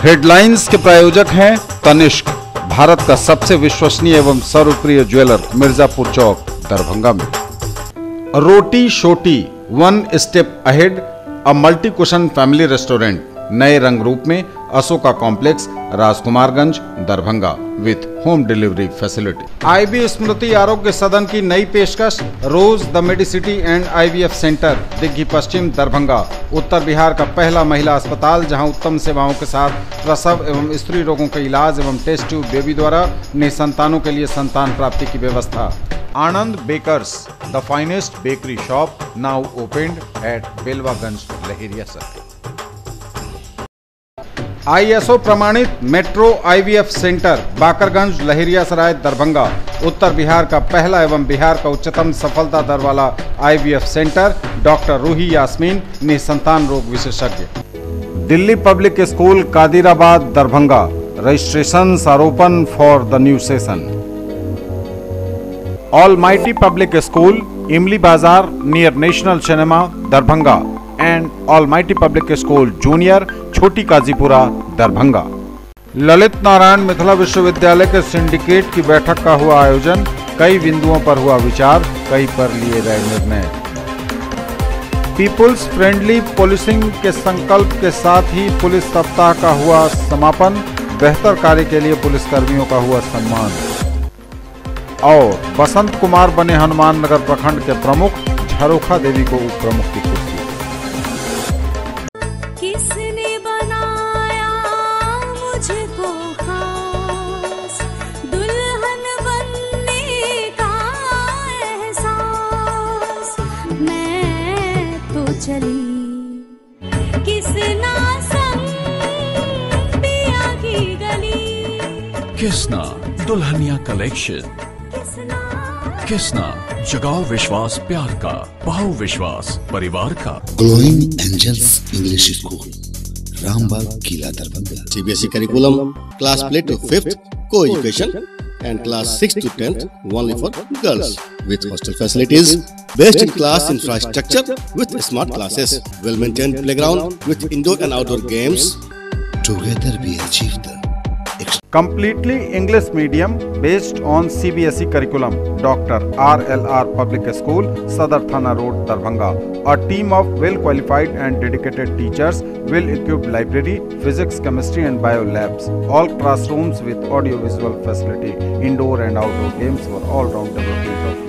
Headlines के प्रायोजक हैं तनिष्क, भारत का सबसे विश्वसनीय एवं सर्वप्रिय ज्वेलर, मिर्जापुर चौक, दरभंगा में। Roti Shoti, one step ahead, a multi cuisine family restaurant, नए रंग रूप में, Ashoka complex, Rajkumarganj, Darbhanga, with home delivery facility. IB Smriti Arogya Sadan की नई पेशकश, rose the medicity and IVF centre, Digghi Paschim, Darbhanga, उत्तर बिहार का पहला महिला अस्पताल जहां उत्तम सेवाओं के साथ प्रसव एवं स्त्री रोगों के इलाज एवं टेस्ट ट्यूब बेबी द्वारा निसंतानों के लिए संतान प्राप्ति की व्यवस्था। Anand bakers, the finest bakery shop, now opened at Belwaganj, Laheria circle. ISO प्रमाणित metro IVF centre, Bakarganj, Laheriasarai, Darbhanga, उत्तर बिहार का पहला एवं बिहार का उच्चतम सफलता दर वाला IVF centre, doctor Ruhi Yasmin, निसंतान रोग विशेषज्ञ। Delhi public school, Kadirabad, Darbhanga, registrations are open for the new session. Almighty public school, Imli Bazaar near national cinema, Darbhanga, and almighty public school junior, Chhoti Kazipura, Darbhanga. Lalit Narayan Mithila विश्वविद्यालय के सिंडिकेट की बैठक का हुआ आयोजन, कई बिंदुओं पर हुआ विचार, कई पर लिए गए निर्णय। पीपुल्स फ्रेंडली पुलिसिंग के संकल्प के साथ ही पुलिस सप्ताह का हुआ समापन, बेहतर कार्य के लिए पुलिसकर्मियों का हुआ सम्मान। और बसंत कुमार बने हनुमान नगर प्रखंड के प्रमुख, झरोखा देवी को उप प्रमुख की कुर्सी। किसने बनाया मुझको खास, दुल्हन बनने का एहसास, मैं तो चली किसना संग पिया की गली। किसना दुल्हनिया कलेक्शन, किसना जगाओ विश्वास प्यार का, पाओ विश्वास परिवार का। Glowing angels English school, Rambagh, Kila, Darbhanga. CBSE curriculum, class play to 5th, co-education, and class 6th to 10th only for girls, with hostel facilities, best in class infrastructure with smart classes, well-maintained playground with indoor and outdoor games. Together we achieve the Completely English medium based on CBSE curriculum, Dr. RLR Public School, Sadar Thana Road, Darbhanga. A team of well-qualified and dedicated teachers, well-equipped library, physics, chemistry and bio labs. All classrooms with audio-visual facility, indoor and outdoor games for all-round development of youth.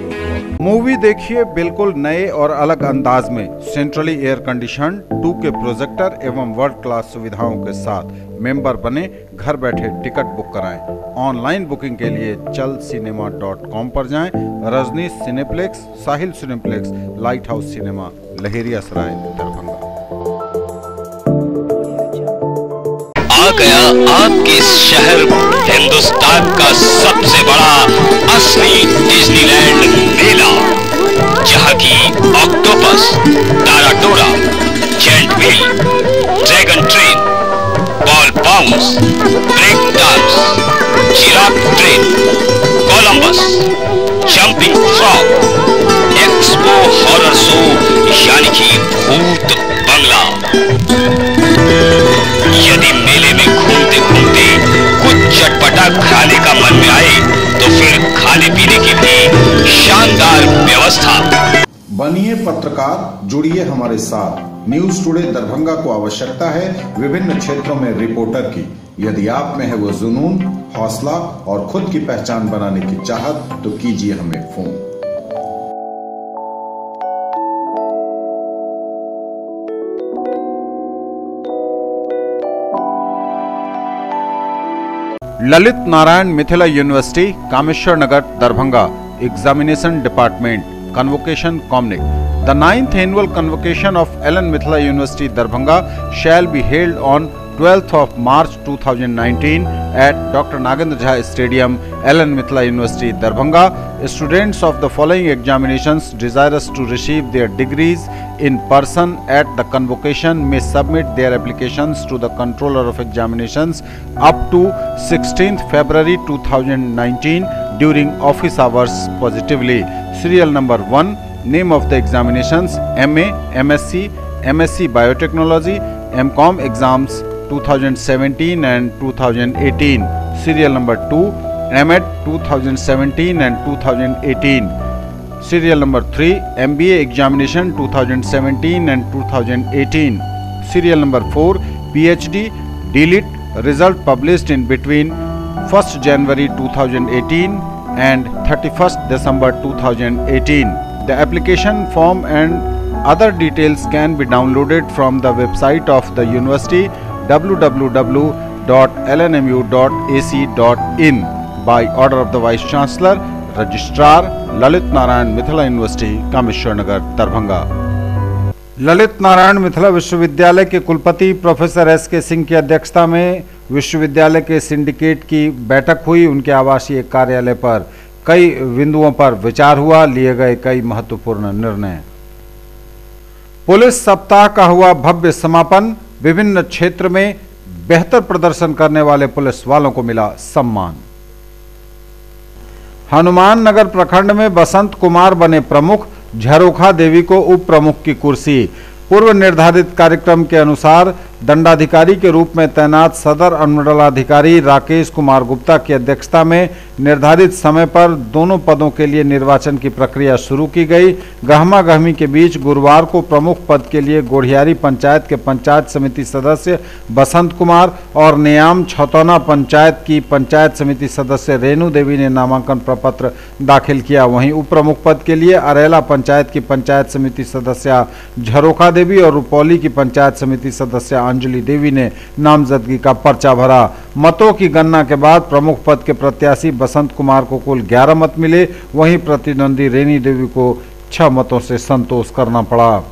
Movie देखिए बिल्कुल नए और अलग अंदाज में, centrally air condition, 2K projector एवं world class सुविधाओं के साथ। मेंबर बने, घर बैठे टिकट बुक कराएं। ऑनलाइन बुकिंग के लिए chalcinema.com पर जाएं। Rajnish cineplex, Sahil cineplex, light house cinema, Laheriasarai, Darbhanga. आ गया आपके शहर हिंदुस्तान का सबसे बड़ा असली डिज्नीलैंड मेला, जहां की ऑक्टोपस, ताराटोरा, giant wheel, dragon train, ball bounce, break dance, giraffe train, Columbus, jumping frog, expo horror show यानी कि भूत बंगला। यदि मेले में घूमते घूमते कुछ चटपटा खाने का मन में आए तो फिर खाने पीने की भी शानदार व्यवस्था। बनिए पत्रकार, जुड़िए हमारे साथ। न्यूज टुडे दरभंगा को आवश्यकता है विभिन्न क्षेत्रों में रिपोर्टर की। यदि आप में है वो जुनून, हौसला और खुद की पहचान बनाने की चाहत तो कीजिए हमें phone. Lalit Narayan Mithila university, Kameshwar Nagar, Darbhanga. Examination department, convocation communique. The 9th annual convocation of Ellen Mithila University, Darbhanga shall be held on 12th of March 2019 at Dr. Nagendra Jha Stadium, Ellen Mithila University, Darbhanga. Students of the following examinations desirous to receive their degrees in person at the convocation may submit their applications to the Controller of Examinations up to 16th February 2019 during office hours positively. Serial number 1. Name of the examinations: MA, MSc, MSc Biotechnology, MCom exams 2017 and 2018, serial number 2, M.Ed 2017 and 2018, serial number 3, MBA examination 2017 and 2018, serial number 4, PhD D.Litt, result published in between 1st January 2018 and 31st December 2018. The application form and other details can be downloaded from the website of the university www.lnmu.ac.in by order of the Vice Chancellor, Registrar, Lalit Narayan Mithila university, Kameshwar Nagar, Darbhanga. Lalit Narayan Mithila विश्वविद्यालय के कुलपति professor S.K. Singh की अध्यक्षता में विश्वविद्यालय के syndicate की बैठक हुई। उनके आवासीय कार्यालय पर कई बिंदुओं पर विचार हुआ, लिए गए कई महत्वपूर्ण निर्णय। पुलिस सप्ताह का हुआ भव्य समापन। विभिन्न क्षेत्र में बेहतर प्रदर्शन करने वाले पुलिस वालों को मिला सम्मान। हनुमान नगर प्रखंड में बसंत कुमार बने प्रमुख, झरोखा देवी को उप प्रमुख की कुर्सी। पूर्व निर्धारित कार्यक्रम के अनुसार दंडाधिकारी के रूप में तैनात सदर अनुमंडलाधिकारी राकेश कुमार गुप्ता की अध्यक्षता में निर्धारित समय पर दोनों पदों के लिए निर्वाचन की प्रक्रिया शुरू की गई। गहमा गहमी के बीच गुरुवार को प्रमुख पद के लिए गोढ़ियारी पंचायत के पंचायत समिति सदस्य बसंत कुमार और नेयाम छतौना पंचायत की पंचायत समिति सदस्य रेणु देवी ने नामांकन प्रपत्र दाखिल किया। वहीं उप प्रमुख पद के लिए अरेला पंचायत की पंचायत समिति सदस्य झरोखा देवी और रुपौली की पंचायत समिति सदस्य अंजलि देवी ने नामजदगी का पर्चा भरा। मतों की गणना के बाद प्रमुख पद के प्रत्याशी बसंत कुमार को कुल 11 मत मिले। वहीं प्रतिद्वंदी रेणु देवी को 6 मतों से संतोष करना पड़ा।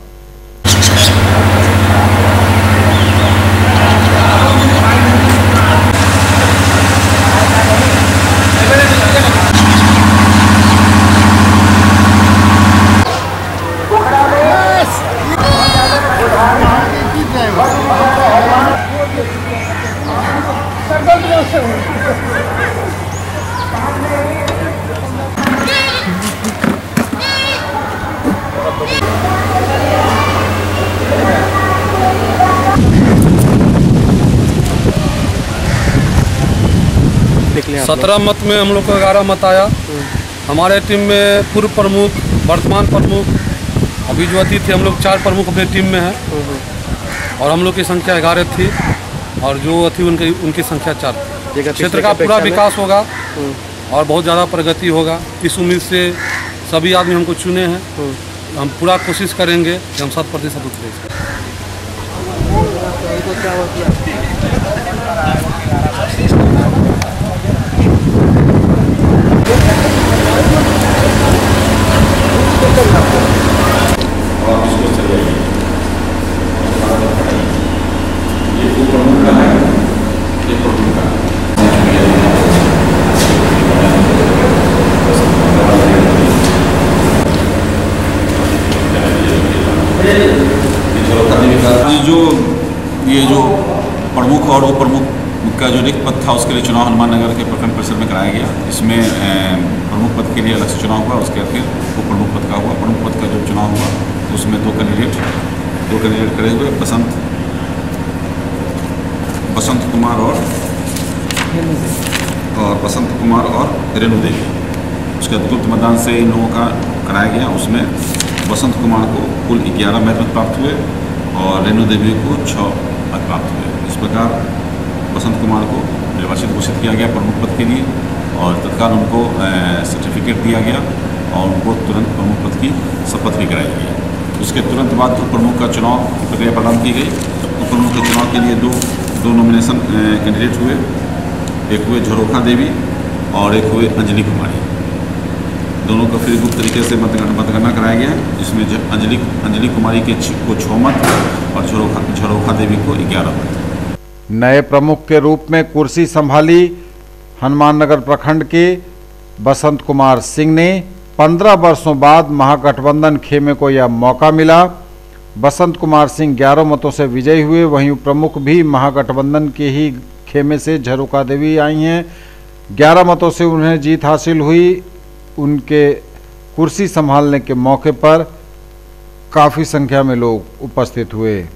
सत्रह मत में हम लोग को 11 मत आया। हमारे टीम में पूर्व प्रमुख, वर्तमान प्रमुख, अभी जो अति थे हम लोग 4 प्रमुख अपने टीम में हैं और हम लोग की संख्या 11 थी और जो अति उनकी संख्या 4 थी। क्षेत्र का पूरा विकास होगा और बहुत ज़्यादा प्रगति होगा। इस उम्मीद से सभी आदमी हमको चुने हैं। हम पूरा कोशिश करेंगे कि हम 100% उतरे। ये जो प्रमुख और उप प्रमुख का जो रिक्त पद था उसके लिए चुनाव हनुमान नगर के प्रखंड परिषद में कराया गया। इसमें प्रमुख पद के लिए अलग से चुनाव हुआ, उसके फिर उप प्रमुख पद का हुआ। प्रमुख पद का जो चुनाव हुआ उसमें दो कैंडिडेट खड़े हुए, बसंत कुमार और रेणु देवी। उसके गुप्त मतदान से इन लोगों का कराया गया। उसमें बसंत कुमार को कुल 11 मत प्राप्त हुए और रेणु देवी को 6 मत प्राप्त हुए। इस प्रकार बसंत कुमार को निर्वाचित घोषित किया गया प्रमुख पद के लिए और तत्काल उनको सर्टिफिकेट दिया गया और उनको तुरंत प्रमुख पद की शपथ भी कराई गई। उसके तुरंत बाद उप प्रमुख का चुनाव की प्रक्रिया प्रदान की गई। उप प्रमुख के चुनाव के लिए दो नॉमिनेशन कैंडिडेट हुए। एक हुए झरोखा देवी और एक हुए अंजलि कुमारी। दोनों का फिर गुप्त तरीके से मतगणना कराया गया है, जिसमें अंजलि कुमारी को 6 मत और झरोखा देवी को 11 मत। नए प्रमुख के रूप में कुर्सी संभाली हनुमान नगर प्रखंड के बसंत कुमार सिंह ने। 15 वर्षों बाद महागठबंधन खेमे को यह मौका मिला। बसंत कुमार सिंह 11 मतों से विजयी हुए। वहीं प्रमुख भी महागठबंधन के ही खेमे से झरोखा देवी आई हैं। 11 मतों से उन्हें जीत हासिल हुई। उनके कुर्सी संभालने के मौके पर काफ़ी संख्या में लोग उपस्थित हुए।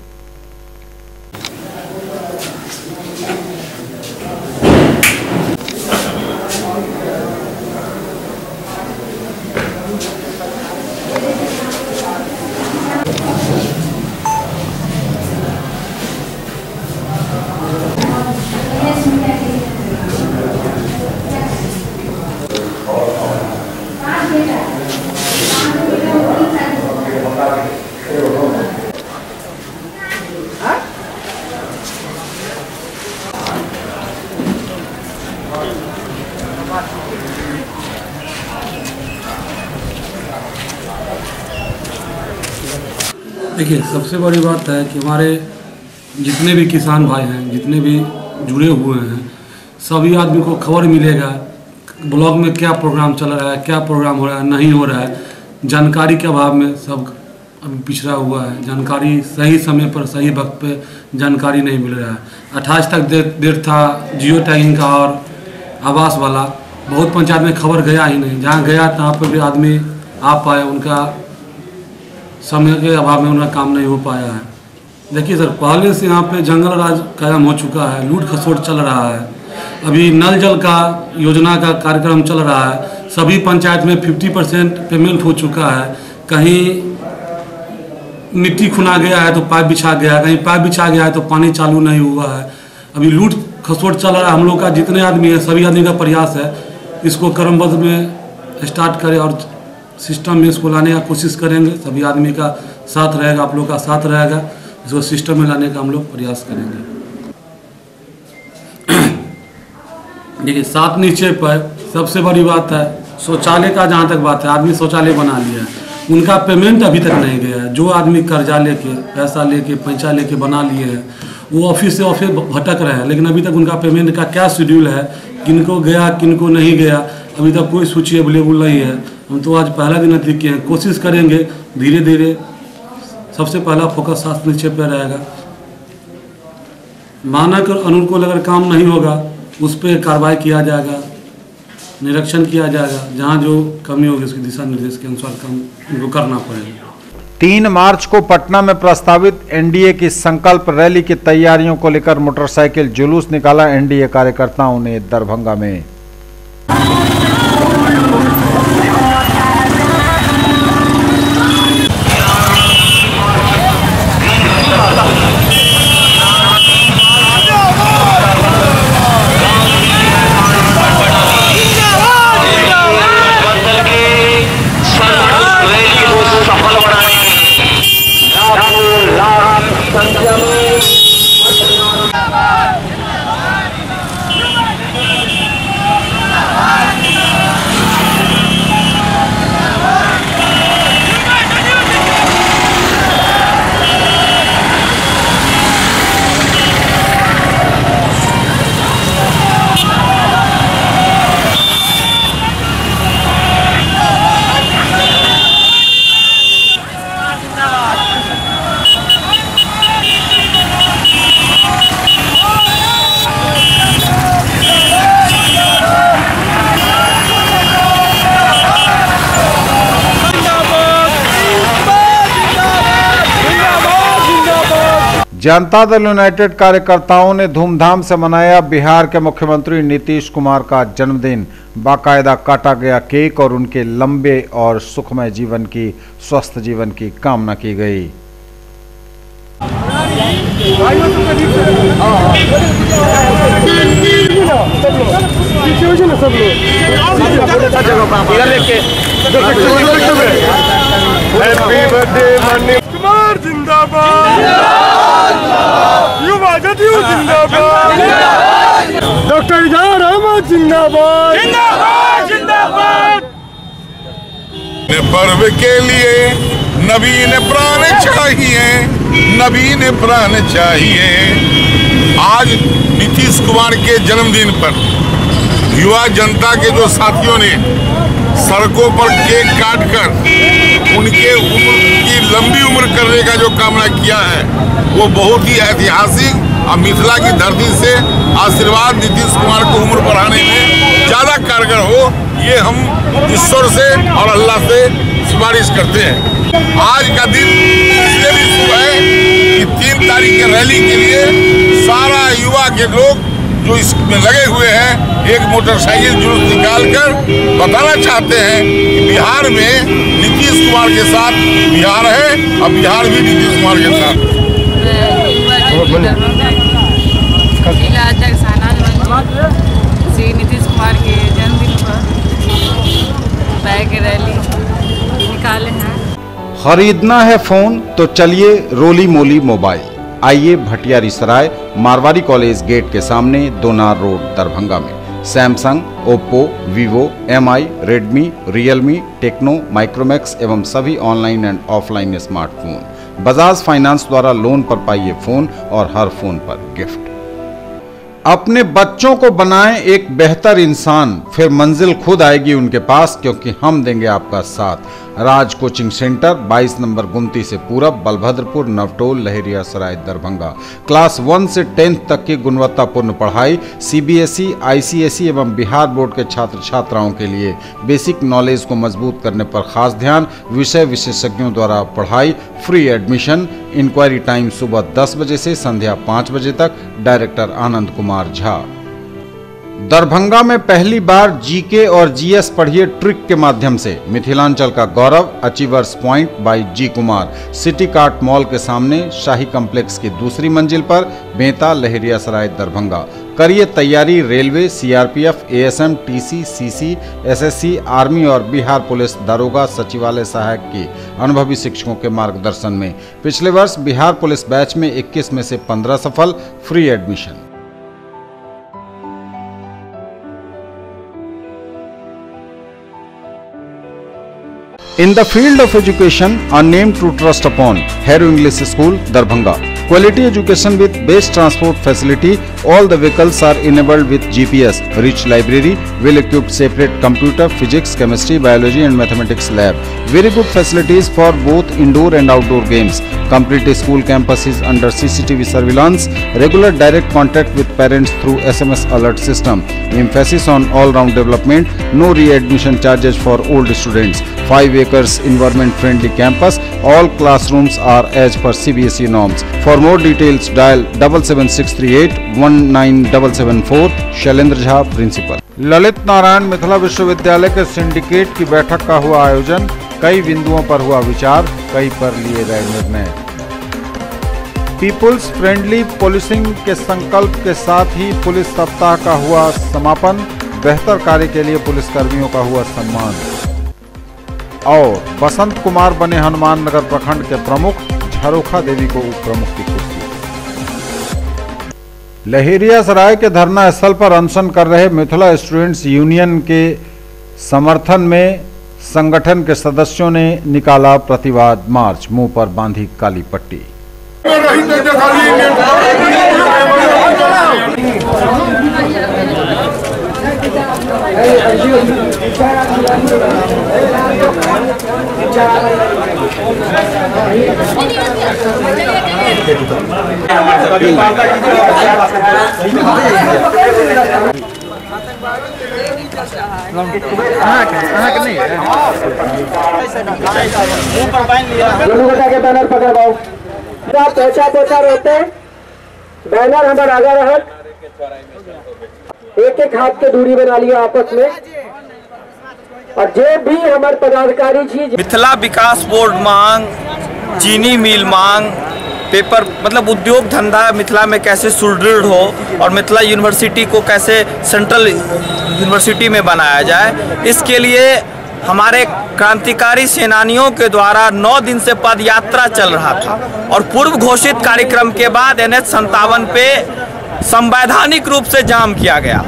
देखिए, सबसे बड़ी बात है कि हमारे जितने भी किसान भाई हैं, जितने भी जुड़े हुए हैं, सभी आदमी को खबर मिलेगा ब्लॉक में क्या प्रोग्राम चल रहा है, क्या प्रोग्राम हो रहा है, नहीं हो रहा है। जानकारी के अभाव में सब अभी पिछड़ा हुआ है। जानकारी सही समय पर सही वक्त पे जानकारी नहीं मिल रहा है। 28 तक डेट था जियो टैगिंग का और आवास वाला, बहुत पंचायत में खबर गया ही नहीं। जहाँ गया तहाँ पर भी आदमी आ पाए, उनका समय के अभाव में उनका काम नहीं हो पाया है। देखिए सर, पहले से यहाँ पे जंगल राज कायम हो चुका है, लूट खसोट चल रहा है। अभी नल जल का योजना का कार्यक्रम चल रहा है, सभी पंचायत में 50% पेमेंट हो चुका है। कहीं मिट्टी खुना गया है तो पाइप बिछा गया है, कहीं पाइप बिछा गया है तो पानी चालू नहीं हुआ है। अभी लूट खसोट चल रहा है। हम लोग का जितने आदमी है, सभी आदमी का प्रयास है इसको क्रमबद्ध में स्टार्ट करें और सिस्टम में इसको लाने का कोशिश करेंगे। सभी आदमी का साथ रहेगा, आप लोग का साथ रहेगा, इसको सिस्टम में लाने का हम लोग प्रयास करेंगे। देखिए, 7 नीचे पर सबसे बड़ी बात है शौचालय का। जहाँ तक बात है, आदमी शौचालय बना लिया है, उनका पेमेंट अभी तक नहीं गया है। जो आदमी कर्जा लेके, पैसा लेके, पैसा लेके बना लिए हैं, वो ऑफिस से ऑफिस भटक रहे हैं, लेकिन अभी तक उनका पेमेंट का क्या शेड्यूल है, किनको गया किनको नहीं गया, अभी तक कोई सूची अवेलेबल नहीं है। हम तो आज पहला दिन लिखे हैं, कोशिश करेंगे धीरे धीरे। सबसे पहला फोकस 7 नीचे पर रहेगा। मानक और अनुकूल अगर काम नहीं होगा उस पर कार्रवाई किया जाएगा, निरीक्षण किया जाएगा। जहां जो कमी होगी उसके दिशा निर्देश के अनुसार काम उनको करना पड़ेगा। 3 मार्च को पटना में प्रस्तावित एनडीए की संकल्प रैली की तैयारियों को लेकर मोटरसाइकिल जुलूस निकाला एनडीए कार्यकर्ताओं ने दरभंगा में। जनता दल यूनाइटेड कार्यकर्ताओं ने धूमधाम से मनाया बिहार के मुख्यमंत्री नीतीश कुमार का जन्मदिन। बाकायदा काटा गया केक और उनके लंबे और सुखमय जीवन की, स्वस्थ जीवन की कामना की गई। कुमार जिंदाबाद, युवा जदयू जिंदाबाद, डॉक्टर इजहार अहमद जिंदाबाद, जिंदाबाद जिंदाबाद। पर्व के लिए नवीन प्राण चाहिए, नवीन प्राण चाहिए। आज नीतीश कुमार के जन्मदिन पर युवा जनता के जो साथियों ने सड़कों पर केक काटकर उनके उम्र की लंबी उम्र करने का जो कामना किया है, वो बहुत ही ऐतिहासिक और मिथिला की धरती से आशीर्वाद नीतीश कुमार को उम्र बढ़ाने में ज़्यादा कारगर हो, ये हम ईश्वर से और अल्लाह से सिफारिश करते हैं। आज का दिन इसलिए भी शुभ है कि 3 तारीख की रैली के लिए सारा युवा के लोग जो इसमें लगे हुए हैं, एक मोटरसाइकिल जुलूस निकालकर बताना चाहते हैं कि बिहार में नीतीश कुमार के साथ बिहार है और बिहार भी नीतीश कुमार के साथ। श्री नीतीश कुमार के जन्मदिन पर बाइक रैली निकाले हैं। खरीदना है फोन तो चलिए रोली मोली मोबाइल। आइए भटियारी सराय मारवाड़ी कॉलेज गेट के सामने दोनार रोड दरभंगा में Samsung, Oppo, Vivo, MI, Redmi, Realme, Tecno, Micromax एवं सभी online and offline smartphone Bajaj finance द्वारा लोन पर पाइए फोन और हर फोन पर गिफ्ट। अपने बच्चों को बनाएं एक बेहतर इंसान, फिर मंजिल खुद आएगी उनके पास, क्योंकि हम देंगे आपका साथ। राज कोचिंग सेंटर 22 नंबर गुमती से पूरब, बलभद्रपुर, नवटोल, लहेरियासराय, दरभंगा। क्लास 1 से 10th तक की गुणवत्तापूर्ण पढ़ाई, सीबीएसई, आईसीएसई एवं बिहार बोर्ड के छात्र छात्राओं के लिए बेसिक नॉलेज को मजबूत करने पर खास ध्यान। विषय विशेषज्ञों द्वारा पढ़ाई, फ्री एडमिशन। इंक्वायरी टाइम सुबह 10 बजे से संध्या 5 बजे तक। डायरेक्टर आनंद कुमार झा। दरभंगा में पहली बार जीके और जीएस पढ़िए ट्रिक के माध्यम से। मिथिलांचल का गौरव, achievers point by G Kumar. City cart mall के सामने, शाही कॉम्प्लेक्स की दूसरी मंजिल पर, बेंता, लहेरियासराय, दरभंगा। करिए तैयारी railway, CRPF, ASM, TC, CC, SSC, army और बिहार पुलिस दारोगा सचिवालय सहायक के अनुभवी शिक्षकों के मार्गदर्शन में। पिछले वर्ष बिहार पुलिस बैच में 21 में से 15 सफल। Free admission. In the field of education, a name to trust upon, Hero English School, Darbhanga. Quality education with best transport facility. All the vehicles are enabled with GPS. Rich library, well-equipped separate computer, physics, chemistry, biology and mathematics lab. Very good facilities for both indoor and outdoor games. Complete school campus is under CCTV surveillance. Regular direct contact with parents through SMS alert system. Emphasis on all-round development. No re-admission charges for old students. 5 acres environment-friendly campus. All classrooms are as per CBSE norms. For more details, dial 77638 19774. Shailendra Jha, principal. Lalit Narayan Mithila विश्वविद्यालय के syndicate की बैठक का हुआ आयोजन। कई बिंदुओं पर हुआ विचार, कई पर लिए गए निर्णय। पीपुल्स फ्रेंडली पुलिसिंग के संकल्प के साथ ही पुलिस सप्ताह का हुआ समापन। बेहतर कार्य के लिए पुलिसकर्मियों का हुआ सम्मान। और बसंत कुमार बने हनुमान नगर प्रखंड के प्रमुख, झरोखा देवी को उप प्रमुख की कुर्सी। लहेरियासराय के धरना स्थल पर अनशन कर रहे मिथिला स्टूडेंट्स यूनियन के समर्थन में संगठन के सदस्यों ने निकाला प्रतिवाद मार्च। मुंह पर बांधी काली पट्टी। बैनर पकड़वाओ, पोछा रोते बैनर हमारा आगा रहत, एक एक हाथ के दूरी बना लिया आपस में। और जो भी हमारे पदाधिकारी चीज मिथिला विकास बोर्ड मांग, चीनी मिल मांग, पेपर मतलब उद्योग धंधा मिथिला में कैसे सुदृढ़ हो और मिथिला यूनिवर्सिटी को कैसे सेंट्रल यूनिवर्सिटी में बनाया जाए, इसके लिए हमारे क्रांतिकारी सेनानियों के द्वारा 9 दिन से पद यात्रा चल रहा था। और पूर्व घोषित कार्यक्रम के बाद NH 57 पे संवैधानिक रूप से जाम किया गया।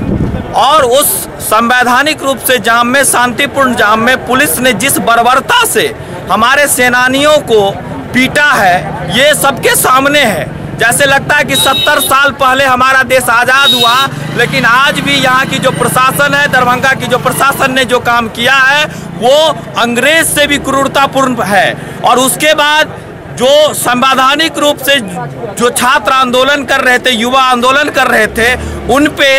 और उस संवैधानिक रूप से जाम में, शांतिपूर्ण जाम में पुलिस ने जिस बर्बरता से हमारे सेनानियों को पीटा है, ये सबके सामने है। जैसे लगता है कि 70 साल पहले हमारा देश आज़ाद हुआ, लेकिन आज भी यहाँ की जो प्रशासन है, दरभंगा की जो प्रशासन ने जो काम किया है वो अंग्रेज से भी क्रूरतापूर्ण है। और उसके बाद जो संवैधानिक रूप से जो छात्र आंदोलन कर रहे थे, युवा आंदोलन कर रहे थे, उन पे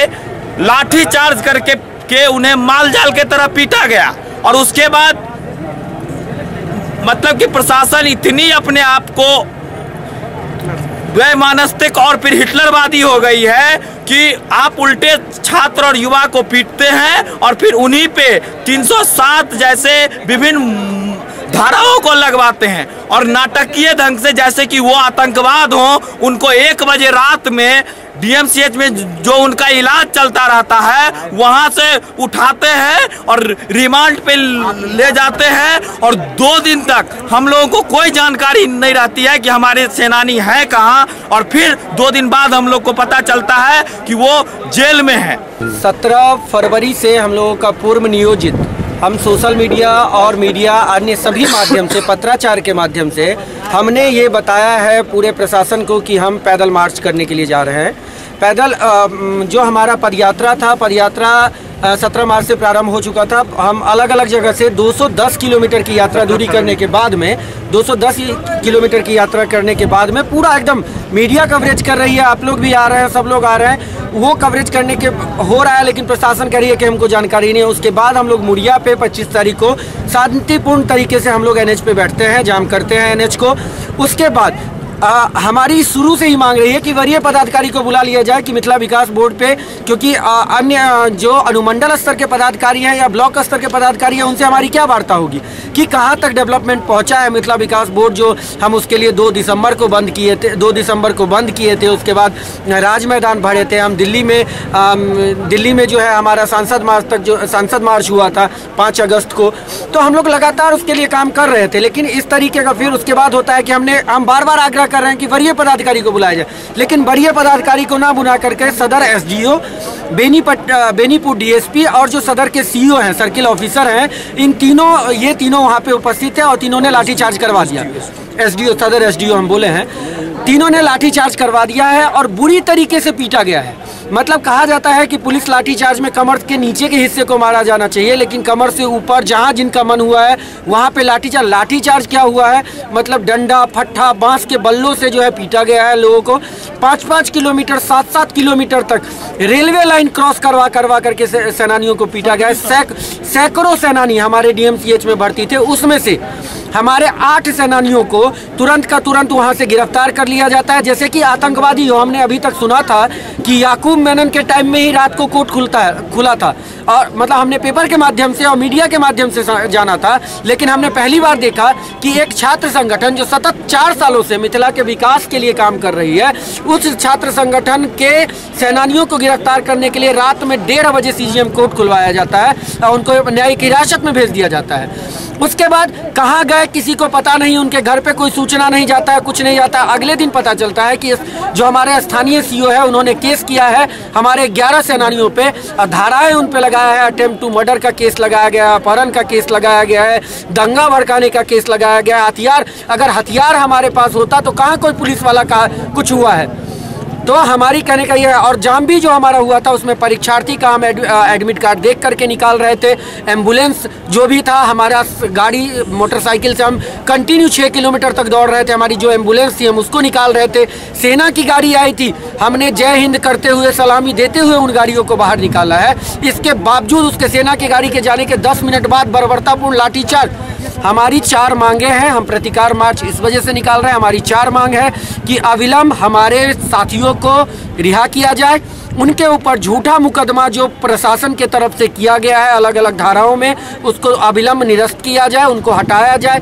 लाठी चार्ज करके उन्हें माल जाल के तरह पीटा गया। और उसके बाद मतलब कि प्रशासन इतनी अपने आप को वैमानस्तिक और फिर हिटलरवादी हो गई है कि आप उल्टे छात्र और युवा को पीटते हैं और फिर उन्हीं पे 307 जैसे विभिन्न धाराओं को लगवाते हैं और नाटकीय ढंग से जैसे कि वो आतंकवाद हो, उनको 1 बजे रात में DMCH में जो उनका इलाज चलता रहता है वहां से उठाते हैं और रिमांड पे ले जाते हैं। और 2 दिन तक हम लोगों को कोई जानकारी नहीं रहती है कि हमारे सेनानी है कहाँ। और फिर 2 दिन बाद हम लोग को पता चलता है कि वो जेल में है। 17 फरवरी से हम लोगों का पूर्व नियोजित हम सोशल मीडिया और मीडिया अन्य सभी माध्यम से, पत्राचार के माध्यम से हमने ये बताया है पूरे प्रशासन को कि हम पैदल मार्च करने के लिए जा रहे हैं। पैदल जो हमारा पदयात्रा था, पदयात्रा 17 मार्च से प्रारंभ हो चुका था। हम अलग अलग जगह से 210 किलोमीटर की यात्रा दूरी करने के बाद में 210 किलोमीटर की यात्रा करने के बाद में पूरा एकदम मीडिया कवरेज कर रही है। आप लोग भी आ रहे हैं, सब लोग आ रहे हैं, वो कवरेज करने के हो रहा है, लेकिन प्रशासन कह रही है कि हमको जानकारी नहीं है। उसके बाद हम लोग मुड़िया पे 25 तारीख को शांतिपूर्ण तरीके से हम लोग NH पे बैठते हैं, जाम करते हैं NH को। उसके बाद हमारी शुरू से ही मांग रही है कि वरीय पदाधिकारी को बुला लिया जाए कि मिथिला विकास बोर्ड पे, क्योंकि अन्य जो अनुमंडल स्तर के पदाधिकारी हैं या ब्लॉक स्तर के पदाधिकारी हैं उनसे हमारी क्या वार्ता होगी कि कहां तक डेवलपमेंट पहुंचा है मिथिला विकास बोर्ड, जो हम उसके लिए 2 दिसंबर को बंद किए थे। 2 दिसंबर को बंद किए थे, उसके बाद राज मैदान भरे थे हम। दिल्ली में जो है हमारा सांसद मार्च हुआ था 5 अगस्त को। तो हम लोग लगातार उसके लिए काम कर रहे थे, लेकिन इस तरीके का फिर उसके बाद होता है कि हम बार बार आग्रह कर रहे हैं कि वरीय पदाधिकारी को बुलाया जाए, लेकिन वरीय पदाधिकारी को ना बुला करके सदर SDO, बेनीपुर DSP और जो सदर के CO हैं, सर्किल ऑफिसर हैं, ये तीनों वहाँ पे उपस्थित हैं और तीनों ने लाठीचार्ज करवा दिया। सदर SDO हम बोले हैं, तीनों ने लाठीचार्ज करवा दिया है और बुरी तरीके से पीटा गया है। मतलब कहा जाता है कि पुलिस लाठीचार्ज में कमर के नीचे के हिस्से को मारा जाना चाहिए, लेकिन कमर से ऊपर जहां जिनका मन हुआ है वहां पे लाठीचार्ज क्या हुआ है, मतलब डंडा, फट्टा, बांस के बल्लों से जो है पीटा गया है लोगों को। 5-5 किलोमीटर, 7-7 किलोमीटर तक रेलवे लाइन क्रॉस करवा करके सेनानियों को पीटा गया है। सैकड़ों सेनानी हमारे DMCH में भर्ती थे, उसमें से हमारे 8 सेनानियों को तुरंत का तुरंत वहां से गिरफ्तार कर लिया जाता है, जैसे कि आतंकवादी हो। हमने अभी तक सुना था कि याकूब मेनन के टाइम में ही रात को कोर्ट खुला था, और मतलब हमने पेपर के माध्यम से और मीडिया के माध्यम से जाना था, लेकिन हमने पहली बार देखा कि एक छात्र संगठन जो सतत 4 सालों से मिथिला के विकास के लिए काम कर रही है, उस छात्र संगठन के सेनानियों को गिरफ्तार करने के लिए रात में 1:30 बजे CGM कोर्ट खुलवाया जाता है और उनको न्यायिक हिरासत में भेज दिया जाता है। उसके बाद कहाँ गए किसी को पता नहीं, उनके घर पे कोई सूचना नहीं जाता है, कुछ नहीं जाता है। अगले दिन पता चलता है कि जो हमारे स्थानीय CO है उन्होंने केस किया है हमारे 11 सेनानियों पे, धाराएं उन पे लगाया है। अटेम्प्ट टू मर्डर का केस लगाया गया है, अपहरण का केस लगाया गया है, दंगा भड़काने का केस लगाया गया है। अगर हथियार हमारे पास होता तो कहाँ कोई पुलिस वाला का कुछ हुआ है। तो हमारी कहने का ये है। और जाम भी जो हमारा हुआ था उसमें परीक्षार्थी का हम एडमिट कार्ड देख करके निकाल रहे थे। एम्बुलेंस जो भी था, हमारा गाड़ी मोटरसाइकिल से हम कंटिन्यू 6 किलोमीटर तक दौड़ रहे थे, हमारी जो एम्बुलेंस थी हम उसको निकाल रहे थे। सेना की गाड़ी आई थी, हमने जय हिंद करते हुए, सलामी देते हुए उन गाड़ियों को बाहर निकाला है। इसके बावजूद उसके सेना की गाड़ी के जाने के 10 मिनट बाद बर्बरतापूर्ण लाठीचार्ज। हमारी 4 मांगे हैं, हम प्रतिकार मार्च इस वजह से निकाल रहे हैं। हमारी 4 मांग है कि अविलंब हमारे साथियों को रिहा किया जाए, उनके ऊपर झूठा मुकदमा जो प्रशासन के तरफ से किया गया है अलग अलग धाराओं में, उसको अविलंब निरस्त किया जाए, उनको हटाया जाए।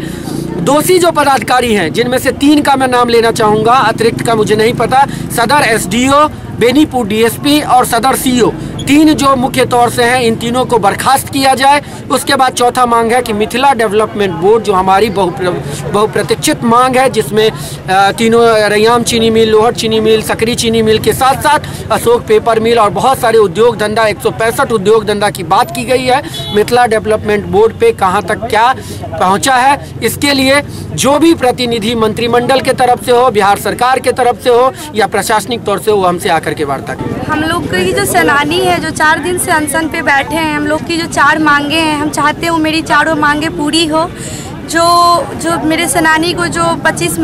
दोषी जो पदाधिकारी हैं, जिनमें से 3 का मैं नाम लेना चाहूँगा, अतिरिक्त का मुझे नहीं पता, सदर SDO, बेनीपुर DSP और सदर CO, 3 जो मुख्य तौर से हैं, इन तीनों को बर्खास्त किया जाए। उसके बाद चौथा मांग है कि मिथिला डेवलपमेंट बोर्ड, जो हमारी बहुप्रतीक्षित मांग है, जिसमें तीनों रैयाम चीनी मिल, लोहट चीनी मिल, सकरी चीनी मिल के साथ साथ अशोक पेपर मिल और बहुत सारे उद्योग धंधा, 165 उद्योग धंधा की बात की गई है। मिथिला डेवलपमेंट बोर्ड पे कहाँ तक क्या पहुँचा है, इसके लिए जो भी प्रतिनिधि मंत्रिमंडल के तरफ से हो, बिहार सरकार के तरफ से हो या प्रशासनिक तौर से हो, हमसे आकर के वार्ता करें। हम लोग की जो सेनानी है, जो 4 दिन से अनशन पे बैठे हैं, हम लोग की जो 4 मांगे हैं, हम चाहते हैं वो मेरी 4 मांगे पूरी हो। जो मेरे सेनानी को जो 25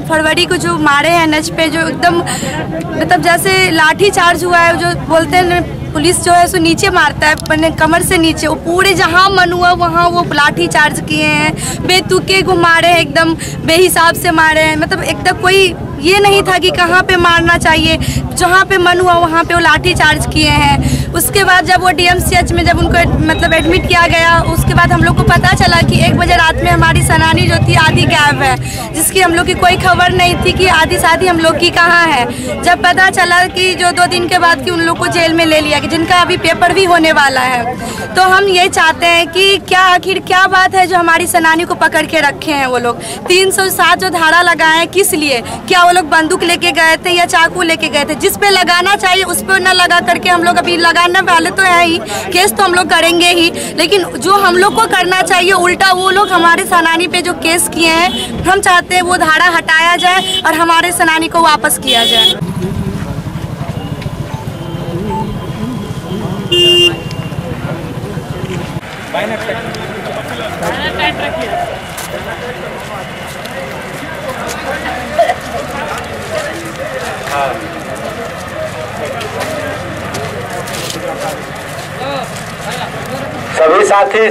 फरवरी को जो मारे हैं NH पे, जो एकदम मतलब जैसे लाठी चार्ज हुआ है, जो बोलते हैं पुलिस जो है सो नीचे मारता है, कमर से नीचे, वो पूरे जहाँ मन हुआ वहाँ वो लाठी चार्ज किए हैं, बेतुके को मारे हैं, एकदम बेहिसाब से मारे हैं। मतलब एकदम कोई ये नहीं था कि कहाँ पे मारना चाहिए, जहाँ पे मन हुआ वहाँ पे वो लाठी चार्ज किए हैं। उसके बाद जब वो DMCH में जब उनको मतलब एडमिट किया गया, उसके बाद हम लोग को पता चला कि 1 बजे रात में हमारी सेनानी जो थी आधी गायब है, जिसकी हम लोग की कोई खबर नहीं थी कि आधी साथी हम लोग की कहाँ है। जब पता चला कि जो 2 दिन के बाद कि उन लोग को जेल में ले लिया, जिनका अभी पेपर भी होने वाला है, तो हम ये चाहते हैं कि क्या आखिर क्या बात है जो हमारी सेनानी को पकड़ के रखे हैं वो लोग। 307 जो धारा लगाए हैं, किस लिए? क्या वो लोग बंदूक लेके गए थे या चाकू लेके गए थे? जिस पे लगाना चाहिए उस पे न लगा करके हम लोग अभी लगा करना पहले तो है ही, केस तो हम लोग करेंगे ही, लेकिन जो हम लोग को करना चाहिए उल्टा वो लोग हमारे सेनानी पे जो केस किए हैं, हम चाहते हैं वो धारा हटाया जाए और हमारे सेनानी को वापस किया जाए।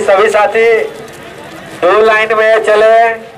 सभी साथी 2 लाइन में चले।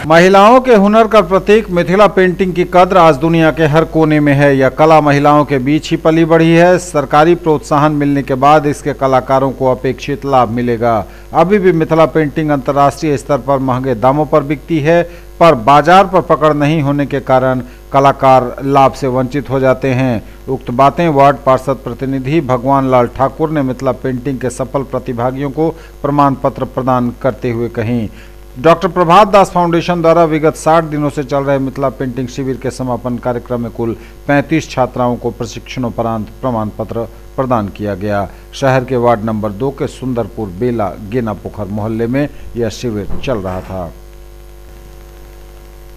महिलाओं के हुनर का प्रतीक मिथिला पेंटिंग की कद्र आज दुनिया के हर कोने में है। यह कला महिलाओं के बीच ही पली बढ़ी है। सरकारी प्रोत्साहन मिलने के बाद इसके कलाकारों को अपेक्षित लाभ मिलेगा। अभी भी मिथिला पेंटिंग अंतर्राष्ट्रीय स्तर पर महंगे दामों पर बिकती है, पर बाजार पर पकड़ नहीं होने के कारण कलाकार लाभ से वंचित हो जाते हैं। उक्त बातें वार्ड पार्षद प्रतिनिधि भगवान लाल ठाकुर ने मिथिला पेंटिंग के सफल प्रतिभागियों को प्रमाण पत्र प्रदान करते हुए कहीं। डॉक्टर प्रभात दास फाउंडेशन द्वारा विगत 60 दिनों से चल रहे मिथिला पेंटिंग शिविर के समापन कार्यक्रम में कुल 35 छात्राओं को प्रशिक्षणोपरांत प्रमाण पत्र प्रदान किया गया। शहर के वार्ड नंबर 2 के सुंदरपुर बेला गेना पोखर मोहल्ले में यह शिविर चल रहा था।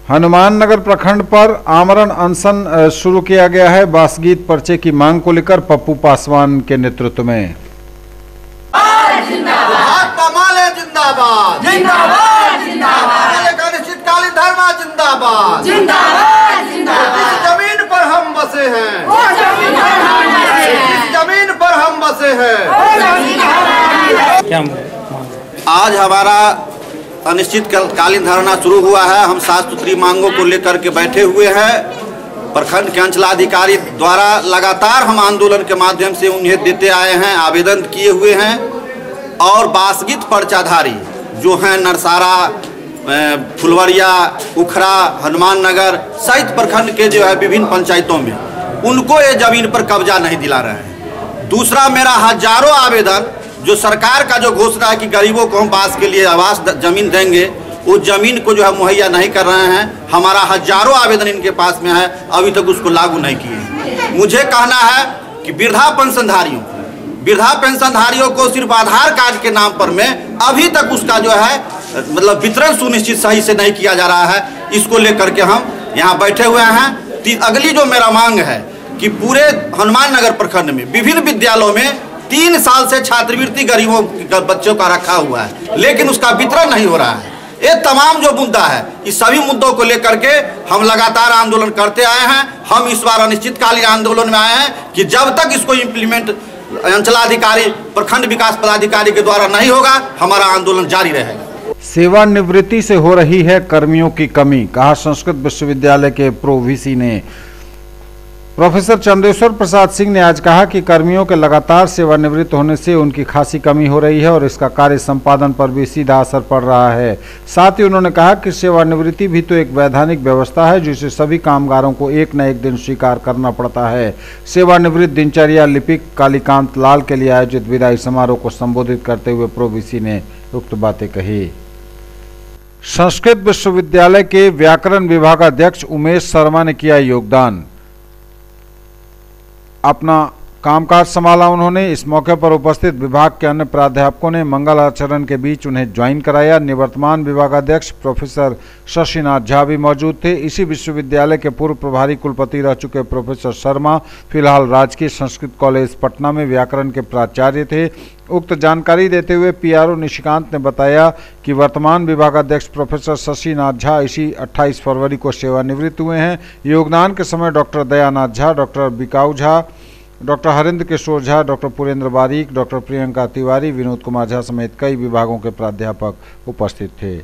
हनुमान नगर प्रखंड पर आमरण अनशन शुरू किया गया है। बासगीत पर्चे की मांग को लेकर पप्पू पासवान के नेतृत्व में जिंदाबाद जिंदाबाद जिंदाबाद अनिश्चितकालीन धरना जिंदाबाद जिंदाबाद जिंदाबाद। इस जमीन पर हम बसे हैं, इस जमीन पर हम बसे हैं। आज हमारा अनिश्चितकालीन धरना शुरू हुआ है। हम 7 सूत्री मांगों को लेकर के बैठे हुए हैं। प्रखंड के अंचलाधिकारी द्वारा लगातार हम आंदोलन के माध्यम से उन्हें देते आए हैं, आवेदन किए हुए हैं। और बासगीत पर्चाधारी जो हैं नरसारा, फुलवरिया, उखरा, हनुमान नगर सहित प्रखंड के जो है विभिन्न पंचायतों में, उनको ये जमीन पर कब्जा नहीं दिला रहे हैं। दूसरा, मेरा हजारों आवेदन जो सरकार का जो घोषणा है कि गरीबों को हम बास के लिए आवास जमीन देंगे, वो जमीन को जो है मुहैया नहीं कर रहे हैं। हमारा हजारों आवेदन इनके पास में है, अभी तक उसको लागू नहीं किए। मुझे कहना है कि वृद्धा पेंशनधारियों को सिर्फ आधार कार्ड के नाम पर में अभी तक उसका जो है मतलब वितरण सुनिश्चित सही से नहीं किया जा रहा है। इसको लेकर के हम यहाँ बैठे हुए हैं। अगली जो मेरा मांग है कि पूरे हनुमान नगर प्रखंड में विभिन्न विद्यालयों में 3 साल से छात्रवृत्ति गरीबों बच्चों का रखा हुआ है, लेकिन उसका वितरण नहीं हो रहा है। ये तमाम जो मुद्दा है, इस सभी मुद्दों को लेकर के हम लगातार आंदोलन करते आए हैं। हम इस बार अनिश्चितकालीन आंदोलन में आए हैं कि जब तक इसको इम्प्लीमेंट अंचलाधिकारी, प्रखंड विकास पदाधिकारी के द्वारा नहीं होगा, हमारा आंदोलन जारी रहेगा। सेवानिवृत्ति से हो रही है कर्मियों की कमी, कहा संस्कृत विश्वविद्यालय के प्रो वीसी ने। प्रोफेसर चंद्रेश्वर प्रसाद सिंह ने आज कहा कि कर्मियों के लगातार सेवानिवृत्त होने से उनकी खासी कमी हो रही है और इसका कार्य संपादन पर भी सीधा असर पड़ रहा है। साथ ही उन्होंने कहा कि सेवानिवृत्ति भी तो एक वैधानिक व्यवस्था है जिसे सभी कामगारों को एक न एक दिन स्वीकार करना पड़ता है। सेवानिवृत्त दिनचर्या लिपिक कालीकांत लाल के लिए आयोजित विदाई समारोह को संबोधित करते हुए प्रो वीसी ने उक्त बातें कही। संस्कृत विश्वविद्यालय के व्याकरण विभागाध्यक्ष उमेश शर्मा ने किया योगदान, अपना कामकाज संभाला उन्होंने। इस मौके पर उपस्थित विभाग के अन्य प्राध्यापकों ने मंगल आचरण के बीच उन्हें ज्वाइन कराया। निवर्तमान विभागाध्यक्ष प्रोफेसर शशिनाथ झा भी मौजूद थे। इसी विश्वविद्यालय के पूर्व प्रभारी कुलपति रह चुके प्रोफेसर शर्मा फिलहाल राजकीय संस्कृत कॉलेज पटना में व्याकरण के प्राचार्य थे। उक्त जानकारी देते हुए पीआरओ निशिकांत ने बताया कि वर्तमान विभागाध्यक्ष प्रोफेसर शशिनाथ झा इसी 28 फरवरी को सेवानिवृत्त हुए हैं। योगदान के समय डॉक्टर दयानाथ झा, डॉक्टर बिकाऊ झा, डॉक्टर हरेंद्र किशोर झा, डॉक्टर पुरेंद्र बारीक, डॉक्टर प्रियंका तिवारी, विनोद कुमार झा समेत कई विभागों के प्राध्यापक उपस्थित थे।